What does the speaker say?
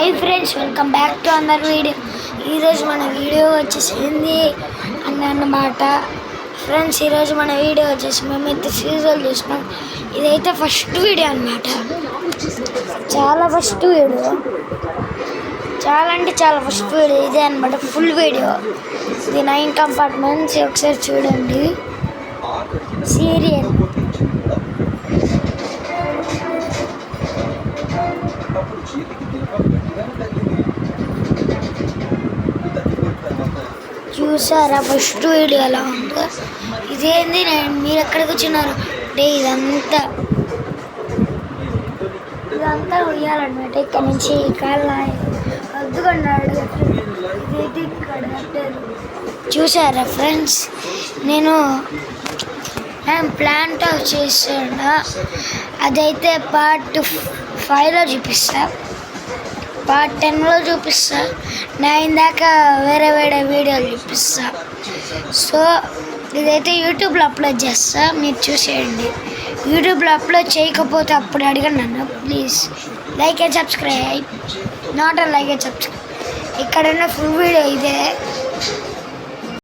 Hi friends, welcome back to another video. ఈరోజు మన video వచ్చేసింది అన్నమాట. ఫ్రెండ్స్, ఈరోజు మన వీడియో వచ్చేసి మేమైతే సీజన్ చూసినాం. ఇదైతే ఫస్ట్ వీడియో అనమాట. చాలా ఫస్ట్ వీడియో, చాలా అంటే చాలా ఫస్ట్ వీడియో ఇదే అనమాట. ఫుల్ వీడియో ఇది 9 కంపార్ట్మెంట్స్. ఒకసారి చూడండి. సీరియల్ చూసారా ఫస్ట్ వీడియో ఎలా ఉందో? ఇదేంది, మీరు ఎక్కడికి వచ్చినారు అంటే ఇదంతా ఉయ్యాలన్నమాట. ఇక్కడ నుంచి కాళ్ళ అద్దుకున్నాడు. ఇదైతే ఇక్కడ కట్టారు. చూసారా ఫ్రెండ్స్, నేను ప్లాంట్ ఆఫ్ చేసాను. అదైతే పార్ట్ 5లో చూపిస్తా, పార్ట్ 10లో చూపిస్తా. 9 దాకా వేరే వీడియోలు చూపిస్తా. సో ఇదైతే యూట్యూబ్లో అప్లోడ్ చేస్తా, మీరు చూసేయండి. యూట్యూబ్లో అప్లోడ్ చేయకపోతే అప్పుడు అడగండి నన్ను. Please like and subscribe. Not like and subscribe. ఇక్కడున్న ఫుల్ వీడియో ఇదే.